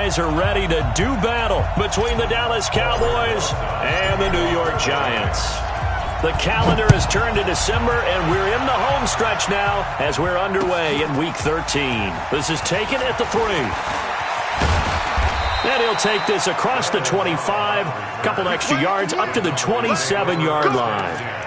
guys are ready to do battle between the Dallas Cowboys and the New York Giants. The calendar has turned to December, and we're in the home stretch now as we're underway in Week 13. This is taken at the 3. And he'll take this across the 25, couple extra yards up to the 27-yard line.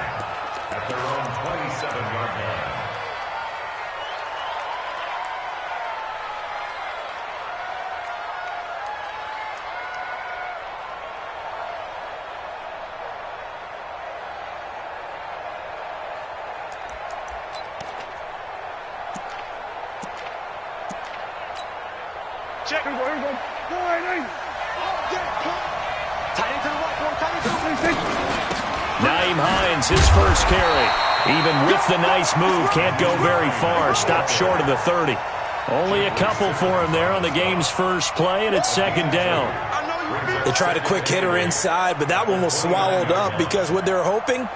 Check. Nyheim Hines, his first carry. Even with the nice move, can't go very far. Stopped short of the 30. Only a couple for him there on the game's first play, and it's second down. They tried a quick hitter inside, but that one was swallowed up because what they're hoping,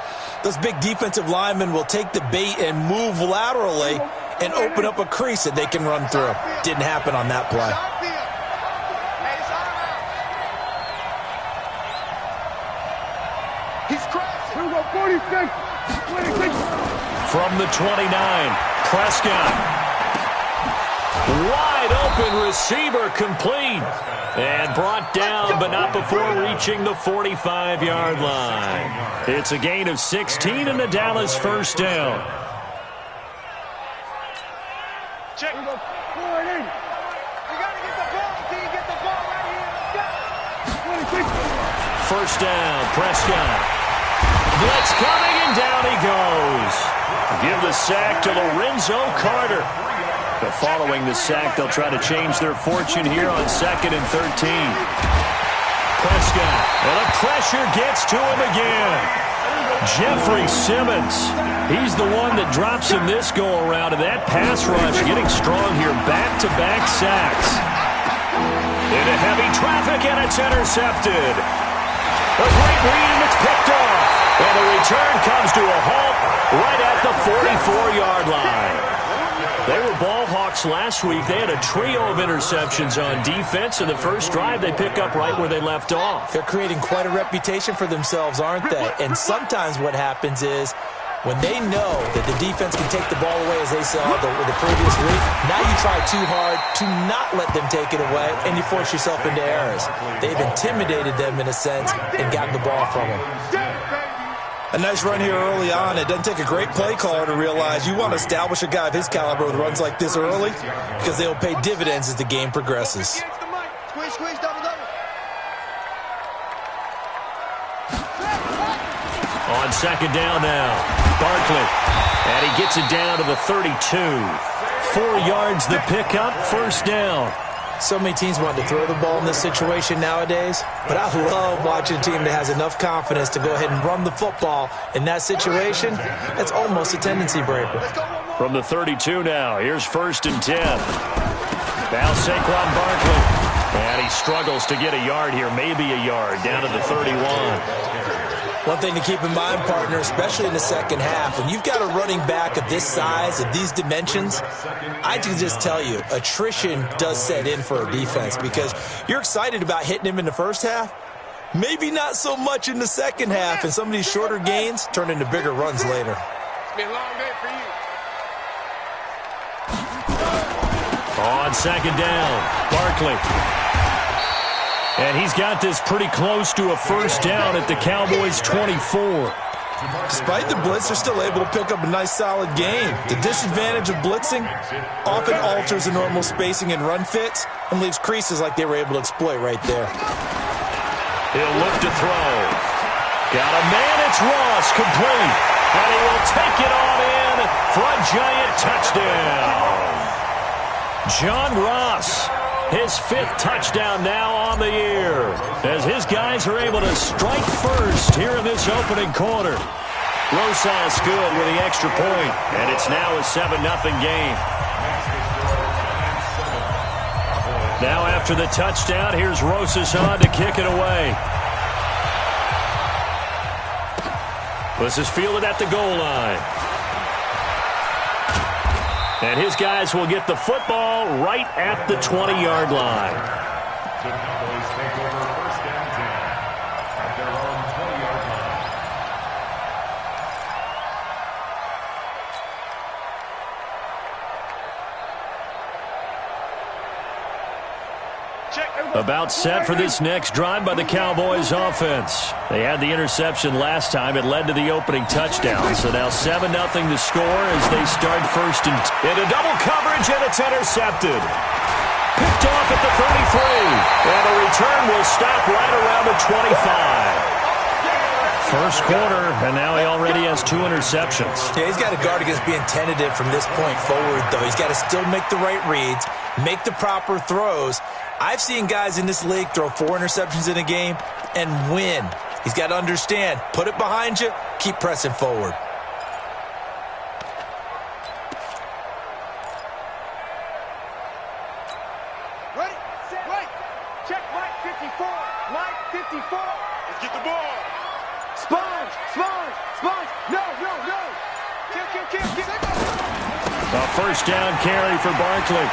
those big defensive linemen will take the bait and move laterally and open up a crease that they can run through. Didn't happen on that play. From the 29, Prescott. Wide open receiver complete. And brought down, but not before reaching the 45-yard line. It's a gain of 16 and a Dallas first down. Check. You gotta get the ball. Can you get the ball right here? First down, Prescott. Blitz coming, and down he goes. Give the sack to Lorenzo Carter. But following the sack, they'll try to change their fortune here on 2nd and 13. Prescott, and the pressure gets to him again. Jeffrey Simmons, he's the one that drops him this go-around, and that pass rush getting strong here. Back-to-back sacks. Into heavy traffic, and it's intercepted. A great read, and it's picked off. And the return comes to a halt right at the 44-yard line. They were ball hawks last week. They had a trio of interceptions on defense. In the first drive, they pick up right where they left off. They're creating quite a reputation for themselves, aren't they? And sometimes what happens is when they know that the defense can take the ball away, as they saw the previous week, now you try too hard to not let them take it away, and you force yourself into errors. They've intimidated them in a sense and gotten the ball from them. A nice run here early on. It doesn't take a great play caller to realize you want to establish a guy of his caliber with runs like this early because they'll pay dividends as the game progresses. Squeeze, double. On second down now, Barkley. And he gets it down to the 32. 4 yards the pickup, first down. So many teams want to throw the ball in this situation nowadays, but I love watching a team that has enough confidence to go ahead and run the football in that situation. That's almost a tendency breaker. From the 32 now, here's 1st and 10. Now Saquon Barkley. And he struggles to get a yard here, maybe a yard, down to the 31. One thing to keep in mind, partner, especially in the second half, when you've got a running back of this size, of these dimensions, I can just tell you, attrition does set in for a defense because you're excited about hitting him in the first half, maybe not so much in the second half, and some of these shorter gains turn into bigger runs later. It's been a long day for you. On second down, Barkley. And he's got this pretty close to a first down at the Cowboys' 24. Despite the blitz, they're still able to pick up a nice, solid gain. The disadvantage of blitzing often alters the normal spacing and run fits and leaves creases like they were able to exploit right there. He'll look to throw. Got a man, it's Ross, complete. And he will take it on in for a giant touchdown. John Ross, his 5th touchdown now on the year, as his guys are able to strike first here in this opening quarter. Rosas good with the extra point, and it's now a 7-0 game. Now after the touchdown, here's Rosas on to kick it away. This is fielded at the goal line. And his guys will get the football right at the 20-yard line. The Cowboys take over first and 10 at their own 20-yard line. About set for this next drive by the Cowboys offense. They had the interception last time. It led to the opening touchdown. So now 7-0 to score as they start first and into double coverage, and it's intercepted. Picked off at the 33. And the return will stop right around the 25. First quarter, and now he already has 2 interceptions. Yeah, he's got to guard against being tentative from this point forward, though. He's got to still make the right reads, make the proper throws. I've seen guys in this league throw 4 interceptions in a game and win. He's got to understand, put it behind you, keep pressing forward. Ready, set, right. Check, Mike 54. Mike 54. Let's get the ball. Sponge. No. Kill. A first down carry for Barkley.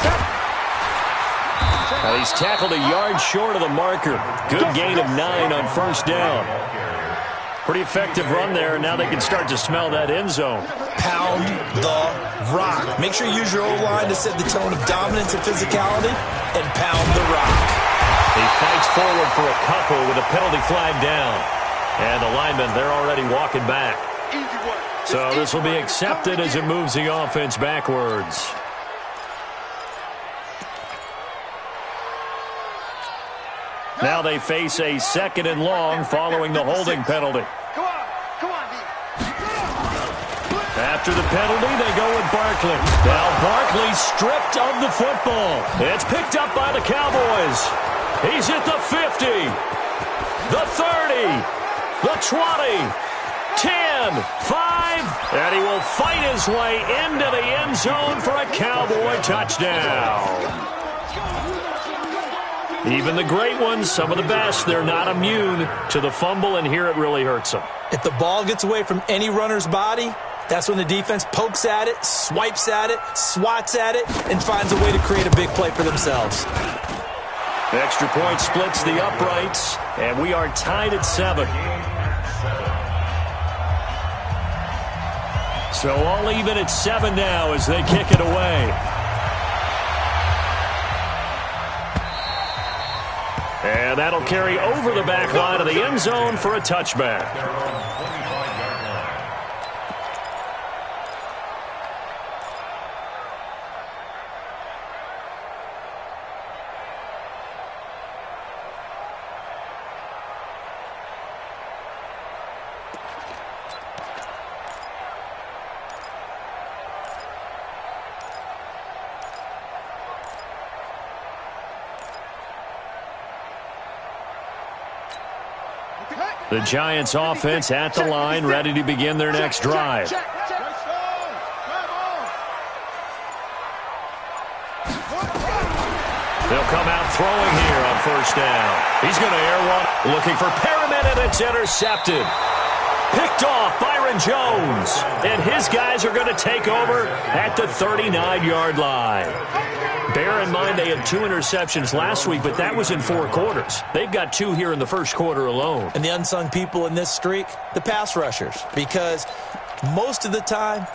Now he's tackled a yard short of the marker. Good gain of 9 on first down. Pretty effective run there. Now they can start to smell that end zone. Pound the rock. Make sure you use your O-line to set the tone of dominance and physicality, and pound the rock. He fights forward for a couple with a penalty flag down. And the linemen, they're already walking back. So this will be accepted as it moves the offense backwards. Now they face a 2nd and long following the holding penalty. Come on, D. After the penalty, they go with Barkley. Now Barkley stripped of the football. It's picked up by the Cowboys. He's at the 50, the 30, the 20, 10, 5, and he will fight his way into the end zone for a Cowboy touchdown. Even the great ones, some of the best, they're not immune to the fumble, and here it really hurts them. If the ball gets away from any runner's body, that's when the defense pokes at it, swipes at it, swats at it, and finds a way to create a big play for themselves. The extra point splits the uprights, and we are tied at 7. So all even at 7 now as they kick it away. And that'll carry over the back line of the end zone for a touchback. The Giants offense at the line, ready to begin their next drive. They'll come out throwing here on first down. He's going to air one, looking for Perriman, and it's intercepted. Picked off Byron Jones, and his guys are going to take over at the 39-yard line. Bear in mind they had 2 interceptions last week, but that was in 4 quarters. They've got 2 here in the first quarter alone. And the unsung people in this streak, the pass rushers, because most of the time,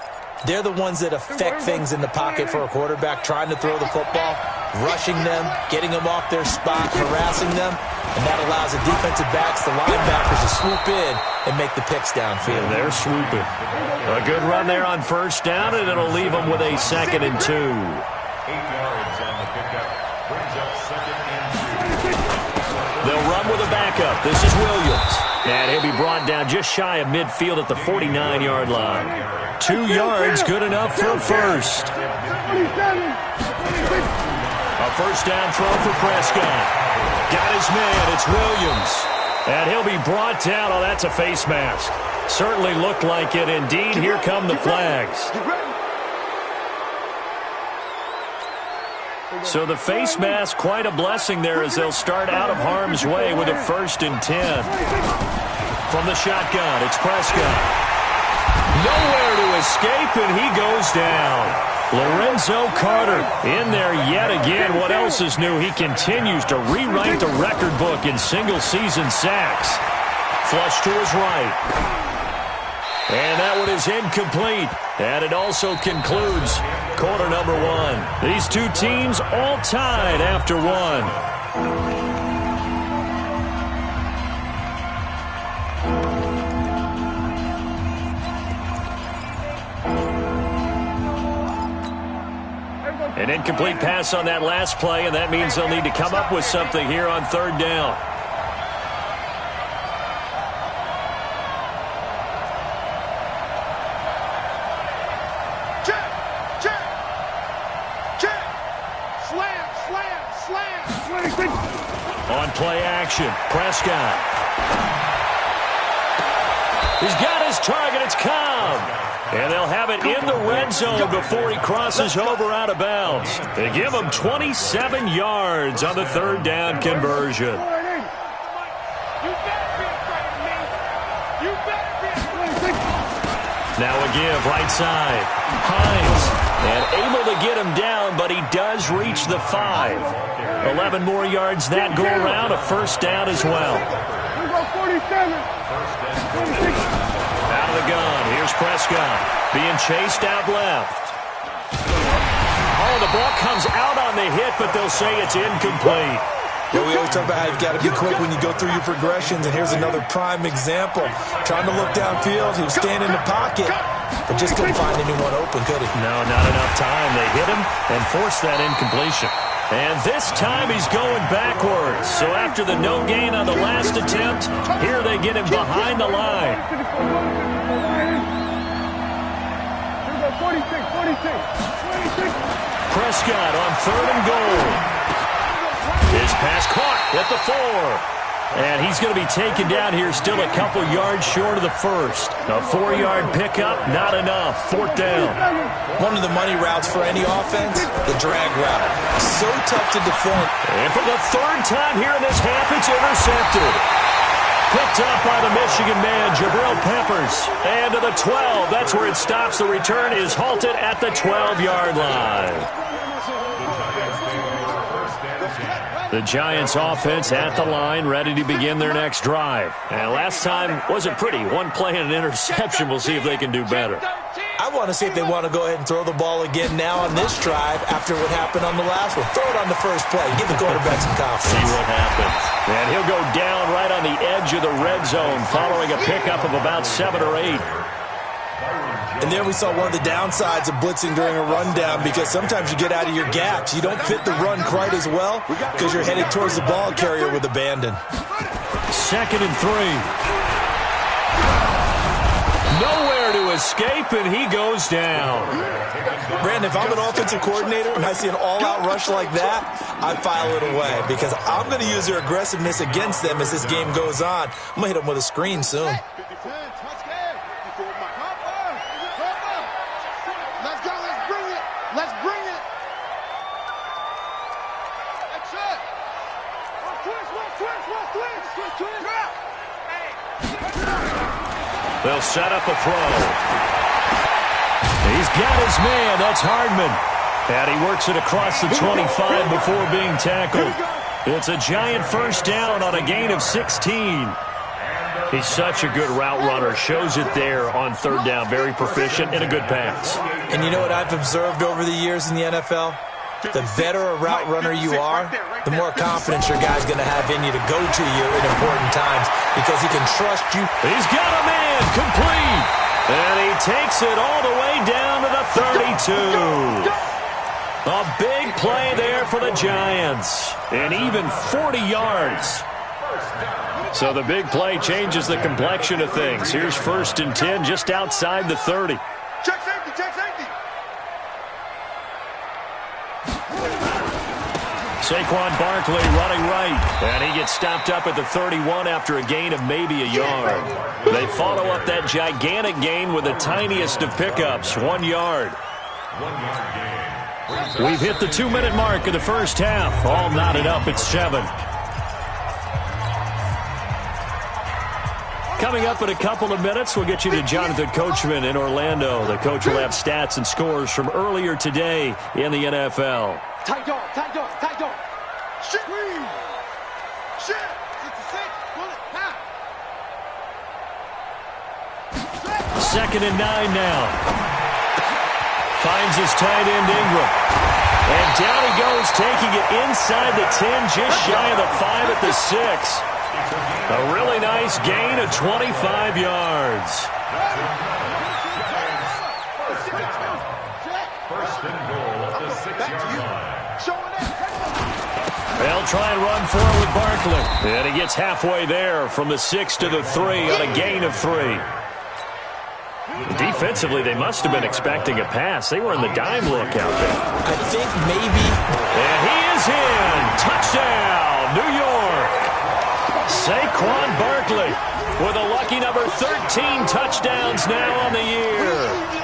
they're the ones that affect things in the pocket for a quarterback, trying to throw the football, rushing them, getting them off their spot, harassing them, and that allows the defensive backs, the linebackers, to swoop in and make the picks downfield. And they're swooping. A good run there on first down, and it'll leave them with a 2nd and 2. 8 yards on the pickup. Brings up 2nd and 2. They'll run with a backup. This is Williams. And he'll be brought down just shy of midfield at the 49-yard line. 2 yards, good enough for a first. A first down throw for Prescott. Got his man. It's Williams. And he'll be brought down. Oh, that's a face mask. Certainly looked like it. Indeed, here come the flags. So the face mask, quite a blessing there as they'll start out of harm's way with a 1st and 10. From the shotgun, it's Prescott. Nowhere to escape, and he goes down. Lorenzo Carter in there yet again. What else is new? He continues to rewrite the record book in single-season sacks. Flush to his right. And that one is incomplete. And it also concludes quarter number one. These two teams all tied after one. An incomplete pass on that last play, and that means they'll need to come up with something here on third down. On play action, Prescott. He's got his target. It's Cobb. And they'll have it in the red zone before he crosses over out of bounds. They give him 27 yards on the third down conversion. Now a give, right side. Hines. And able to get him down, but he does reach the 5. 11 more yards that go around, a first down as well. Out of the gun, here's Prescott, being chased out left. Oh, the ball comes out on the hit, but they'll say it's incomplete. Yeah, we always talk about how you've got to be quick when you go through your progressions, and here's another prime example. Trying to look downfield, he was standing in the pocket, but just couldn't find anyone open, could he? No, not enough time. They hit him and forced that incompletion. And this time he's going backwards. So after the no gain on the last attempt, here they get him behind the line. 46. Prescott on third and goal. His pass caught at the 4. And he's going to be taken down here still a couple yards short of the first. A 4-yard pickup, not enough. Fourth down. One of the money routes for any offense, the drag route. So tough to defend. And for the third time here in this half, it's intercepted. Picked up by the Michigan man, Jabril Peppers. And to the 12. That's where it stops. The return is halted at the 12-yard line. The Giants offense at the line, ready to begin their next drive. And last time wasn't pretty. One play and an interception. We'll see if they can do better. I want to see if they want to go ahead and throw the ball again now on this drive after what happened on the last one. Throw it on the first play. Give the quarterback some confidence. See what happens. And he'll go down right on the edge of the red zone following a pickup of about 7 or 8. And there we saw one of the downsides of blitzing during a rundown, because sometimes you get out of your gaps. You don't fit the run quite as well because you're headed towards the ball carrier with abandon. 2nd and 3. Nowhere to escape, and he goes down. Brandon, if I'm an offensive coordinator and I see an all-out rush like that, I file it away because I'm going to use their aggressiveness against them as this game goes on. I'm going to hit them with a screen soon. They'll set up a throw. He's got his man. That's Hardman. And he works it across the 25 before being tackled. It's a Giant first down on a gain of 16. He's such a good route runner. Shows it there on third down. Very proficient and a good pass. And you know what I've observed over the years in the NFL? The better a route runner you are, the more confidence your guy's going to have in you to go to you in important times because he can trust you. He's got a man complete. And he takes it all the way down to the 32. A big play there for the Giants. And even 40 yards. So the big play changes the complexion of things. Here's 1st and 10 just outside the 30. Check safety, check safety. Saquon Barkley running right. And he gets stopped up at the 31 after a gain of maybe a yard. They follow up that gigantic gain with the tiniest of pickups, 1 yard. 1 yard gain. We've hit the 2-minute mark of the first half. All knotted up at 7. Coming up in a couple of minutes, we'll get you to Jonathan Coachman in Orlando. The coach will have stats and scores from earlier today in the NFL. Tight dog, tight dog, tight dog. Shit. Shit. 66. Bullet. Second and 9 now. Finds his tight end Ingram. And down he goes, taking it inside the 10, just shy of the 5 at the 6. A really nice gain of 25 yards. First and goal at the 6-yard line. They'll try and run forward with Barkley. And he gets halfway there from the 6 to the 3 on a gain of 3. Defensively, they must have been expecting a pass. They were in the dime look out there. I think maybe. And he is in. Touchdown, New York. Saquon Barkley with a lucky number 13 touchdowns now on the year.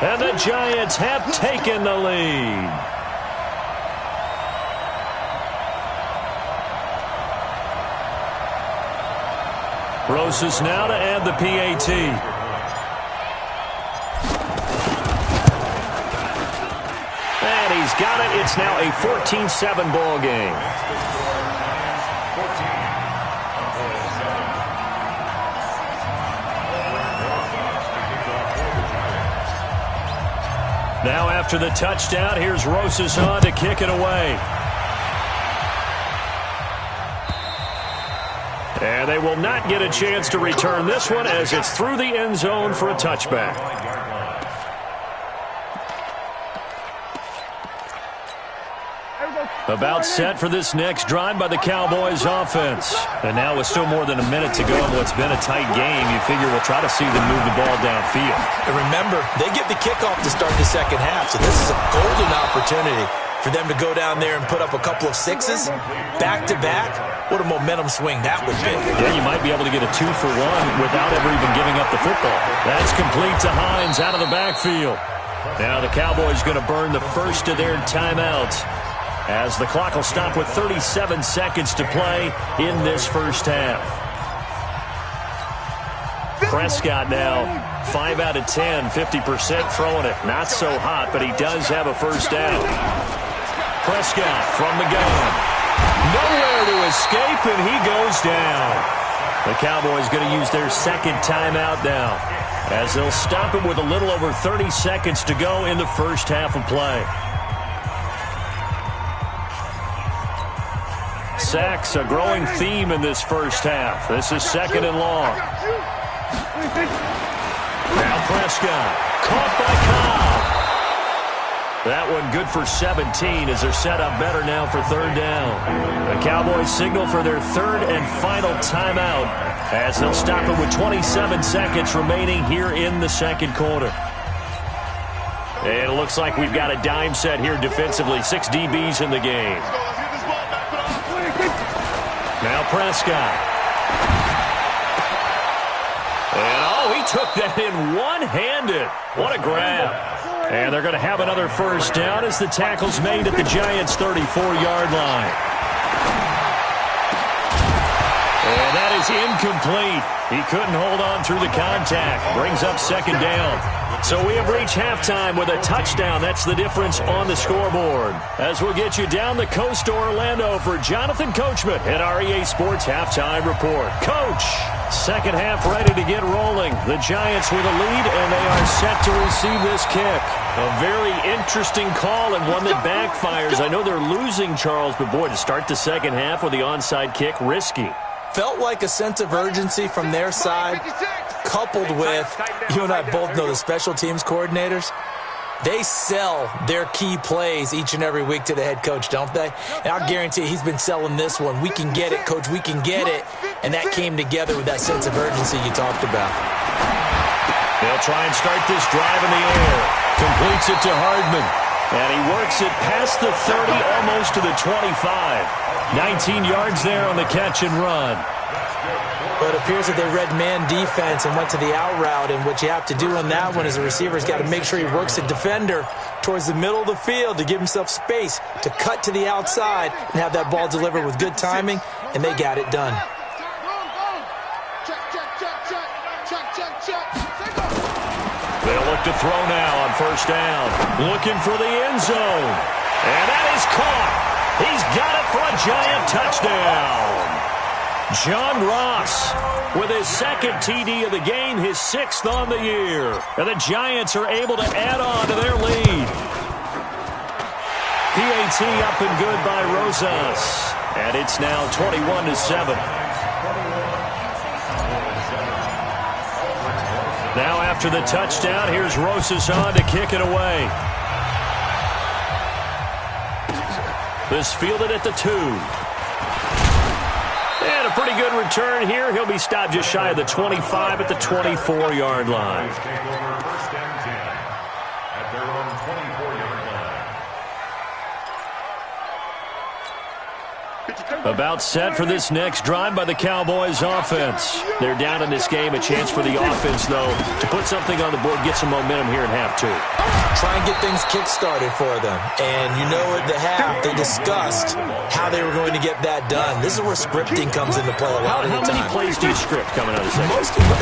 And the Giants have taken the lead. Rosas now to add the PAT. And he's got it. It's now a 14-7 ball game. Now after the touchdown, here's Rosas on to kick it away. And they will not get a chance to return this one as it's through the end zone for a touchback. About set for this next drive by the Cowboys offense. And now with still more than a minute to go in what's been a tight game, you figure we'll try to see them move the ball downfield. And remember, they get the kickoff to start the second half, so this is a golden opportunity for them to go down there and put up a couple of sixes back-to-back. What a momentum swing that would be. Yeah, you might be able to get a 2-for-1 without ever even giving up the football. That's complete to Hines out of the backfield. Now the Cowboys going to burn the first of their timeouts, as the clock will stop with 37 seconds to play in this first half. Prescott now 5 out of 10, 50% throwing it. Not so hot, but he does have a first down. Prescott from the gun. Nowhere to escape, and he goes down. The Cowboys going to use their second timeout now, as they'll stop him with a little over 30 seconds to go in the first half of play. Sacks, a growing theme in this first half. This is second and long. Now Prescott, caught by Cobb. That one good for 17 as they're set up better now for third down. The Cowboys signal for their third and final timeout, as they'll stop it with 27 seconds remaining here in the second quarter. And it looks like we've got a dime set here defensively. 6 DBs in the game. Now Prescott. And he took that in one-handed. What a grab. And they're going to have another first down as the tackle's made at the Giants' 34-yard line. And that is incomplete. He couldn't hold on through the contact. Brings up second down. So we have reached halftime with a touchdown. That's the difference on the scoreboard. As we'll get you down the coast to Orlando for Jonathan Coachman at REA Sports Halftime Report. Coach, second half ready to get rolling. The Giants with a lead, and they are set to receive this kick. A very interesting call and one that backfires. I know they're losing, Charles, but boy, to start the second half with the onside kick, risky. Felt like a sense of urgency from their side, coupled with, you and I both know the special teams coordinators, they sell their key plays each and every week to the head coach, don't they? And I'll guarantee he's been selling this one. We can get it, coach, we can get it. And that came together with that sense of urgency you talked about. They'll try and start this drive in the air. Completes it to Hardman. And he works it past the 30, almost to the 25. 19 yards there on the catch and run. But it appears that they read man defense and went to the out route, and what you have to do on that one is the receiver's got to make sure he works the defender towards the middle of the field to give himself space to cut to the outside and have that ball delivered with good timing, and they got it done. They'll look to throw now on first down. Looking for the end zone. And that is caught. He's got it for a Giant touchdown. John Ross with his second TD of the game, his 6th on the year. And the Giants are able to add on to their lead. PAT up and good by Rosas. And it's now 21-7. Now after the touchdown, here's Rosas on to kick it away. This fielded at the 2. And a pretty good return here. He'll be stopped just shy of the 25 at the 24-yard line. About set for this next drive by the Cowboys offense. They're down in this game. A chance for the offense, though, to put something on the board, get some momentum here in half 2. Try and get things kick-started for them. And you know at the half, they discussed how they were going to get that done. This is where scripting comes into play a lot of the time. How many plays do you script coming out of the second?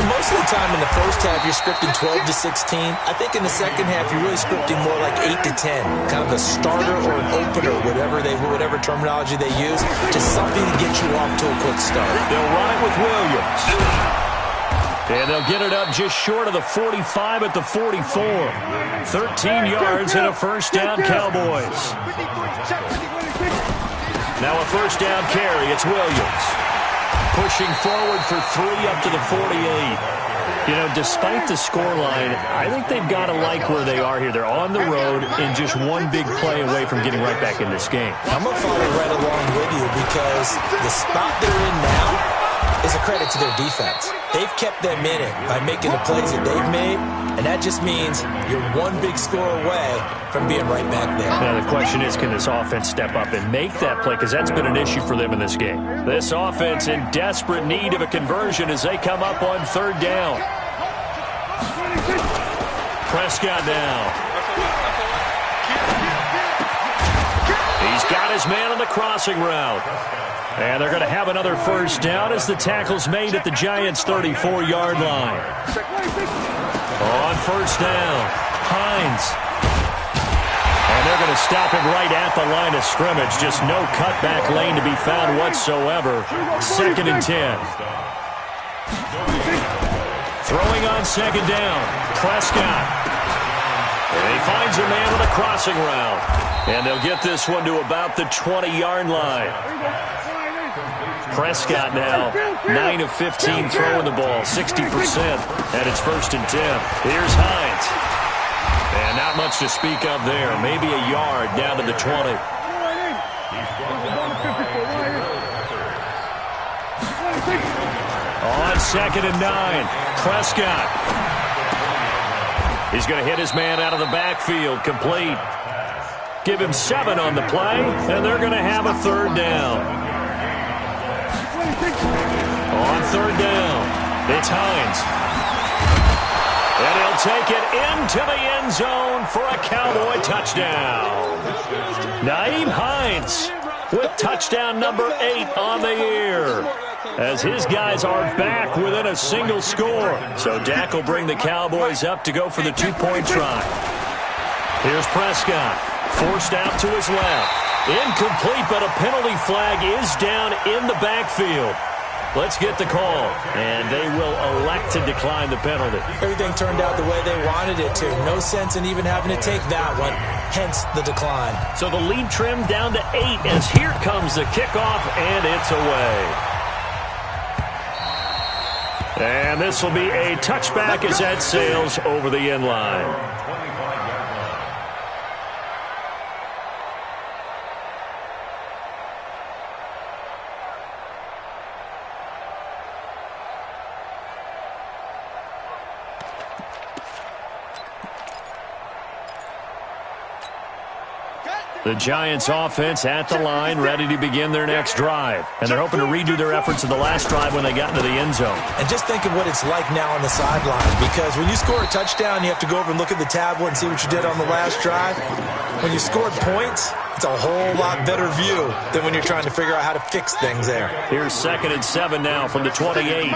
Most of the time in the first half, you're scripting 12 to 16. I think in the second half, you're really scripting more like 8 to 10. Kind of a starter or an opener, whatever terminology they use. Just something to get you off to a quick start. They'll run it with Williams. And they'll get it up just short of the 45 at the 44. 13 yards and a first down, Cowboys. Now a first down carry. It's Williams. Pushing forward for 3 up to the 48. You know, despite the scoreline, I think they've got to like where they are here. They're on the road and just one big play away from getting right back in this game. I'm going to follow right along with you because the spot they're in now is a credit to their defense. They've kept them in it by making the plays that they've made, and that just means you're one big score away from being right back there. Now the question is, can this offense step up and make that play? Because that's been an issue for them in this game. This offense in desperate need of a conversion as they come up on third down. Prescott now. He's got his man on the crossing route. And they're going to have another first down as the tackle's made at the Giants' 34-yard line. On first down, Hines. And they're going to stop him right at the line of scrimmage. Just no cutback lane to be found whatsoever. 2nd and 10. Throwing on second down, Prescott. And he finds a man with a crossing route. And they'll get this one to about the 20-yard line. Prescott now, 9 of 15 throwing the ball, 60%, and it's 1st and 10. Here's Hines. And not much to speak of there. Maybe a yard down to the 20. On 2nd and 9, Prescott. He's going to hit his man out of the backfield, complete. Give him 7 on the play, and they're going to have a third down. On third down, it's Hines. And he'll take it into the end zone for a Cowboy touchdown. Nyheim Hines with touchdown number 8 on the year, as his guys are back within a single score. So Dak will bring the Cowboys up to go for the 2-point try. Here's Prescott, forced out to his left. Incomplete, but a penalty flag is down in the backfield. Let's get the call, and they will elect to decline the penalty. Everything turned out the way they wanted it to. No sense in even having to take that one, hence the decline. So the lead trimmed down to 8 as here comes the kickoff, and it's away. And this will be a touchback as that sails over the end line. The Giants offense at the line, ready to begin their next drive. And they're hoping to redo their efforts of the last drive when they got into the end zone. And just think of what it's like now on the sideline, because when you score a touchdown, you have to go over and look at the tablet and see what you did on the last drive. When you scored points, it's a whole lot better view than when you're trying to figure out how to fix things there. Here's 2nd and 7 now from the 28.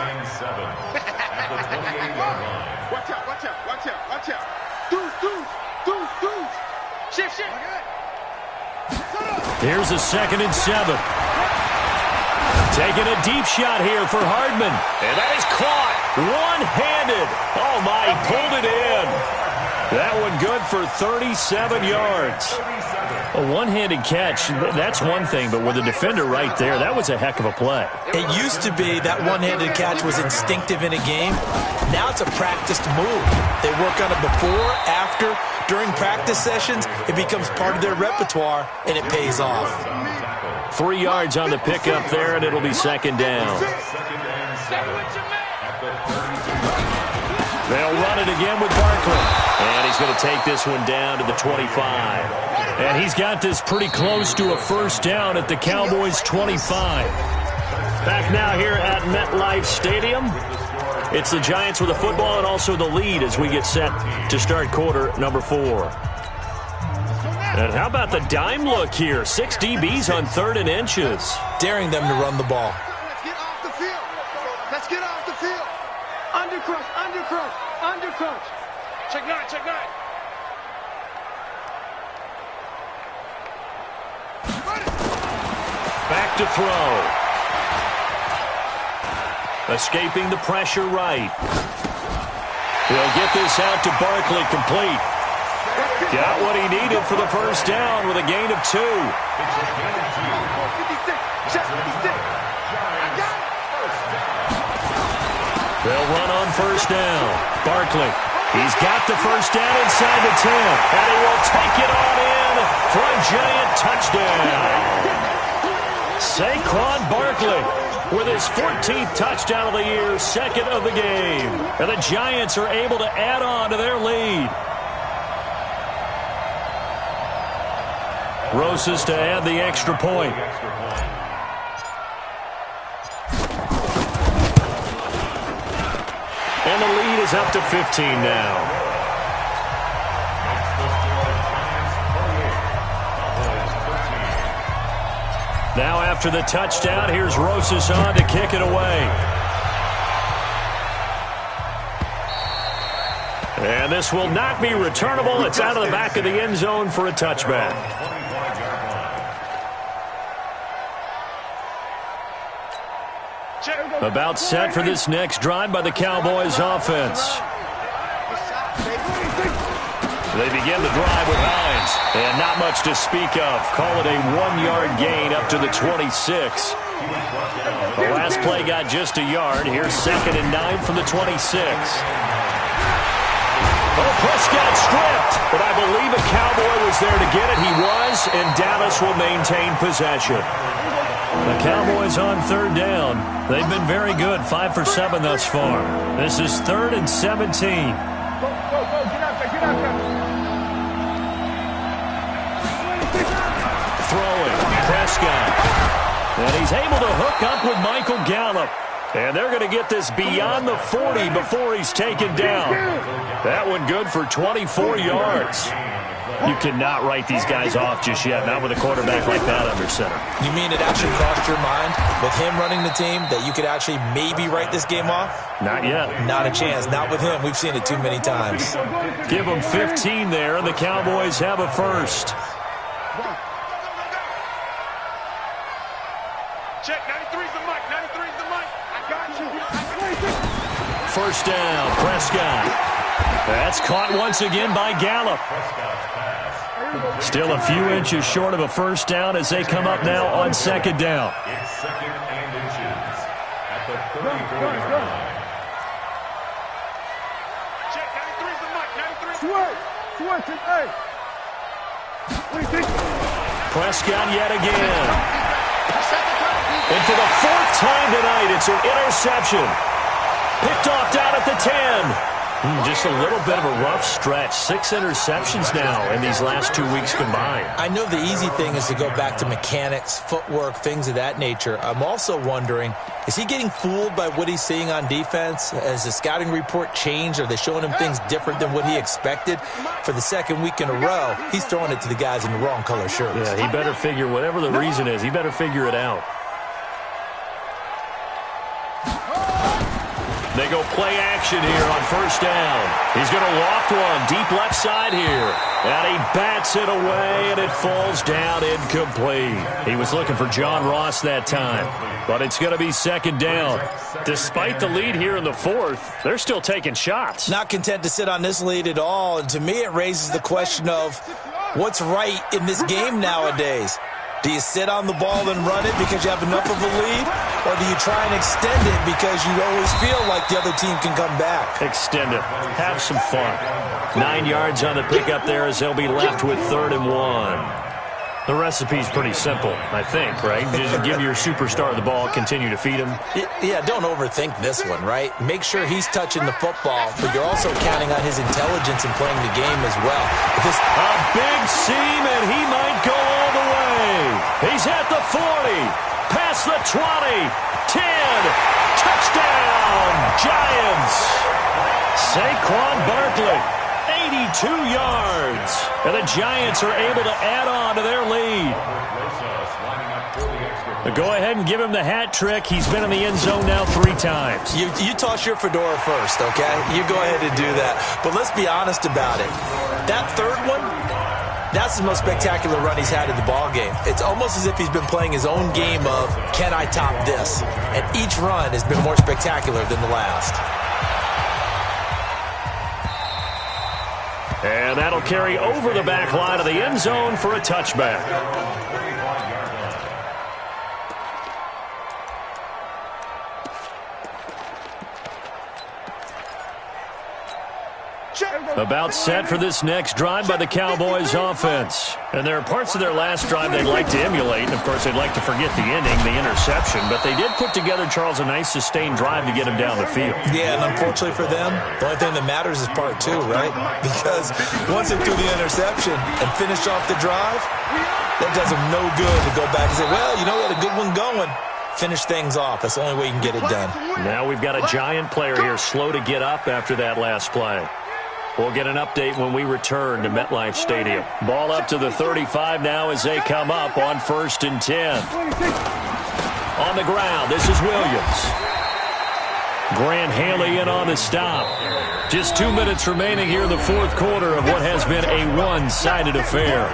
Watch out, watch out, watch out, watch Gotcha. Deuce. Shift. Here's a 2nd and 7. Taking a deep shot here for Hardman. And that is caught. One-handed. Oh, my, he pulled it in. That one good for 37 yards. A one-handed catch, that's one thing, but with a defender right there, that was a heck of a play. It used to be that one-handed catch was instinctive in a game. Now it's a practiced move. They work on it before, after, during practice sessions. It becomes part of their repertoire, and it pays off. 3 yards on the pickup there, and it'll be 2nd down. They'll run it again with Barkley. And he's going to take this one down to the 25. And he's got this pretty close to a 1st down at the Cowboys' 25. Back now here at MetLife Stadium. It's the Giants with the football and also the lead as we get set to start quarter number 4. And how about the dime look here? 6 DBs on 3rd and inches. Daring them to run the ball. Let's get off the field. Undercrush. Check 9. Back to throw. Escaping the pressure right. He'll get this out to Barkley, complete. Got what he needed for the 1st down with a gain of 2. 56. Just 56. They'll run on 1st down. Barkley, he's got the 1st down inside the 10. And he will take it on in for a Giant touchdown. Saquon Barkley with his 14th touchdown of the year, 2nd of the game. And the Giants are able to add on to their lead. Rosas to add the extra point. And the lead is up to 15 now. Now after the touchdown, here's Rosas on to kick it away. And this will not be returnable. It's out of the back of the end zone for a touchback. About set for this next drive by the Cowboys offense. They begin the drive with Hines. And not much to speak of. Call it a 1-yard gain up to the 26. The last play got just a yard. Here's 2nd and 9 from the 26. Oh, Prescott stripped. But I believe a Cowboy was there to get it. He was, and Dallas will maintain possession. The Cowboys on 3rd down. They've been very good, 5 for 7 thus far. This is 3rd and 17. Get out there. Throwing, Prescott. And he's able to hook up with Michael Gallup. And they're going to get this beyond the 40 before he's taken down. That one good for 24 yards. You cannot write these guys off just yet, not with a quarterback like that under center. You mean it actually crossed your mind with him running the team that you could actually maybe write this game off? Not yet. Not a chance. Not with him. We've seen it too many times. Give them 15 there, and the Cowboys have a 1st. Check, 93's the mic. I got you. 1st down, Prescott. That's caught once again by Gallup. Still a few inches short of a 1st down as they come up now on 2nd down. It's 2nd and inches at the 34 line. Check, 93's the mic. 93's hey. Prescott yet again. And for the 4th time tonight, it's an interception. Picked off down at the 10. Just a little bit of a rough stretch. 6 interceptions now in these last 2 weeks combined. I know the easy thing is to go back to mechanics, footwork, things of that nature. I'm also wondering, is he getting fooled by what he's seeing on defense? Has the scouting report changed? Are they showing him things different than what he expected? For the 2nd week in a row, he's throwing it to the guys in the wrong color shirts. Yeah, he better figure, whatever the reason is, he better figure it out. They go play action here on first down. He's going to loft one deep left side here. And he bats it away, and it falls down incomplete. He was looking for John Ross that time, but it's going to be second down. Despite the lead here in the fourth, they're still taking shots. Not content to sit on this lead at all, and to me it raises the question of what's right in this game nowadays. Do you sit on the ball and run it because you have enough of a lead? Or do you try and extend it because you always feel like the other team can come back? Extend it. Have some fun. 9 yards on the pickup there as they'll be left with 3rd and 1. The recipe's pretty simple, I think, right? Just give your superstar the ball, continue to feed him. Yeah, don't overthink this one, right? Make sure he's touching the football, but you're also counting on his intelligence in playing the game as well. A big seam, and he might go all the way. He's at the 40, past the 20, 10, touchdown, Giants. Saquon Barkley, 82 yards. And the Giants are able to add on to their lead. Go ahead and give him the hat trick. He's been in the end zone now 3 times. You toss your fedora first, okay? You go ahead and do that. But let's be honest about it. That third one, that's the most spectacular run he's had in the ballgame. It's almost as if he's been playing his own game of, can I top this? And each run has been more spectacular than the last. And that'll carry over the back line of the end zone for a touchback. About set for this next drive by the Cowboys offense. And there are parts of their last drive they'd like to emulate. And, of course, they'd like to forget the inning, the interception. But they did put together, Charles, a nice sustained drive to get him down the field. Yeah, and unfortunately for them, the only thing that matters is part 2, right? Because once they do the interception and finish off the drive, that does them no good to go back and say, well, you know, we had a good one going. Finish things off. That's the only way you can get it done. Now we've got a Giant player here slow to get up after that last play. We'll get an update when we return to MetLife Stadium. Ball up to the 35 now as they come up on 1st and 10. On the ground, this is Williams. Grant Haley in on the stop. Just 2 minutes remaining here in the fourth quarter of what has been a one-sided affair.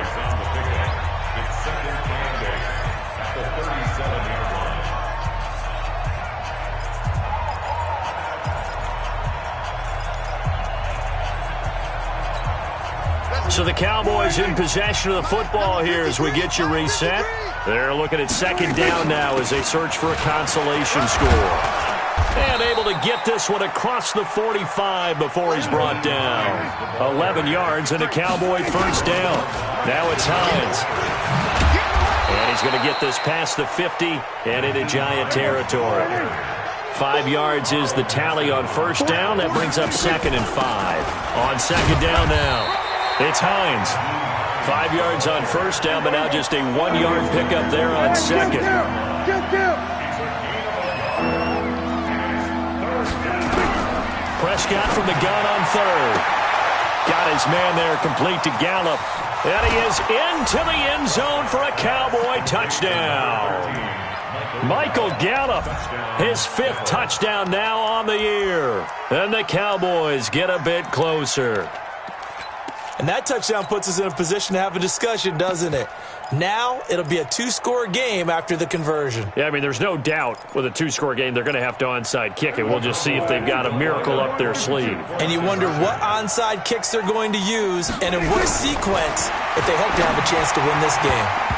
So the Cowboys in possession of the football here as we get you reset. They're looking at second down now as they search for a consolation score. And able to get this one across the 45 before he's brought down. 11 yards and a Cowboy first down. Now it's Hines. And he's going to get this past the 50 and into Giant territory. 5 yards is the tally on first down. That brings up 2nd and 5. On second down now. It's Hines. 5 yards on first down, but now just a 1-yard pickup there on second. Prescott from the gun on third. Got his man there complete to Gallup. And he is into the end zone for a Cowboy touchdown. Michael Gallup, his 5th touchdown now on the year. And the Cowboys get a bit closer. And that touchdown puts us in a position to have a discussion, doesn't it? Now it'll be a 2-score game after the conversion. Yeah, I mean, there's no doubt with a 2-score game they're going to have to onside kick it. We'll just see if they've got a miracle up their sleeve. And you wonder what onside kicks they're going to use and in what sequence if they hope to have a chance to win this game.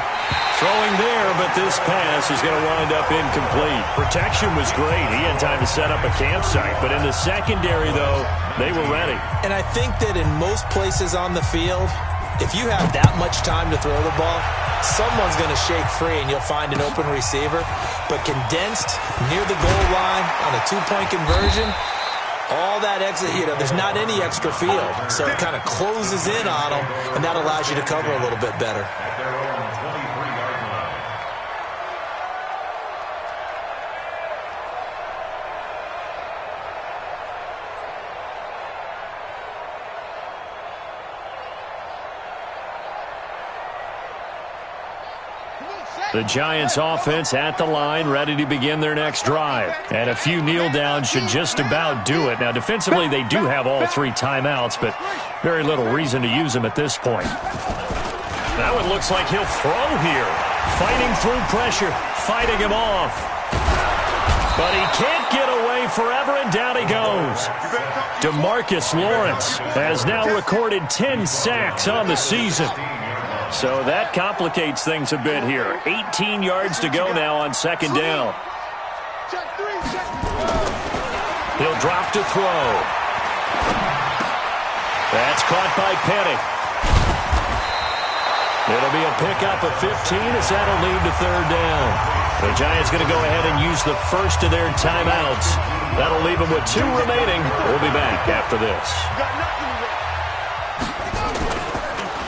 Throwing there, but this pass is going to wind up incomplete. Protection was great. He had time to set up a campsite. But in the secondary, though, they were ready. And I think that in most places on the field, if you have that much time to throw the ball, someone's going to shake free and you'll find an open receiver. But condensed near the goal line on a 2-point conversion, all that exit, there's not any extra field. So it kind of closes in on them, and that allows you to cover a little bit better. Set. The Giants offense at the line, ready to begin their next drive. And a few kneel downs should just about do it. Now, defensively, they do have all 3 timeouts, but very little reason to use them at this point. That one looks like he'll throw here. Fighting through pressure, fighting him off. But he can't get away forever, and down he goes. DeMarcus Lawrence has now recorded 10 sacks on the season. So that complicates things a bit here. 18 yards to go now on second down. He'll drop to throw. That's caught by Petty. It'll be a pickup of 15 as that'll lead to third down. The Giants going to go ahead and use the first of their timeouts. That'll leave them with 2 remaining. We'll be back after this.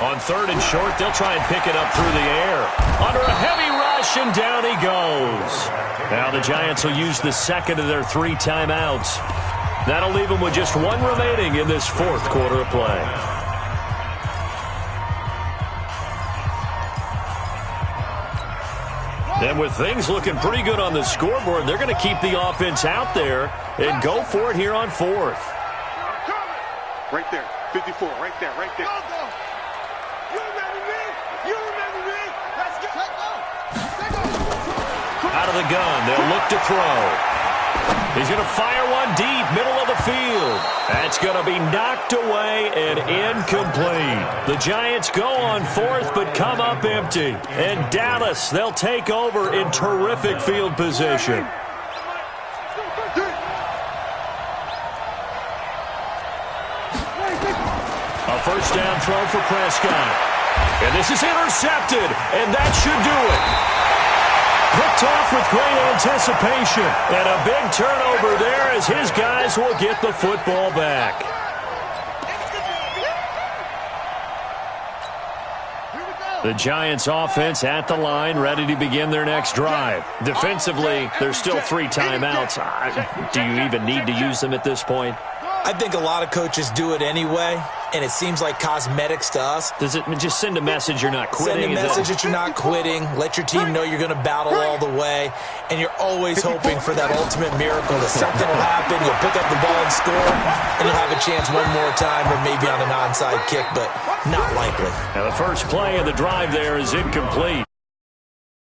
On third and short, they'll try and pick it up through the air. Under a heavy rush, and down he goes. Now the Giants will use the second of their 3 timeouts. That'll leave them with just 1 remaining in this fourth quarter of play. And with things looking pretty good on the scoreboard, they're going to keep the offense out there and go for it here on fourth. Right there, 54, right there, right there. You remember me? You remember me? Let's go. Out of the gun, they'll look to throw. He's going to fire one deep, middle of the field. That's going to be knocked away and incomplete. The Giants go on fourth but come up empty. And Dallas, they'll take over in terrific field position. A first down throw for Prescott. And this is intercepted, and that should do it. Picked off with great anticipation. And a big turnover there as his guys will get the football back. The Giants offense at the line, ready to begin their next drive. Defensively, there's still 3 timeouts. Do you even need to use them at this point? I think a lot of coaches do it anyway, and it seems like cosmetics to us. Does it just send a message you're not quitting? Send a message that you're not quitting. Let your team know you're going to battle all the way, and you're always hoping for that ultimate miracle that something will happen, you'll pick up the ball and score, and you'll have a chance one more time or maybe on an onside kick, but not likely. Now the first play of the drive there is incomplete.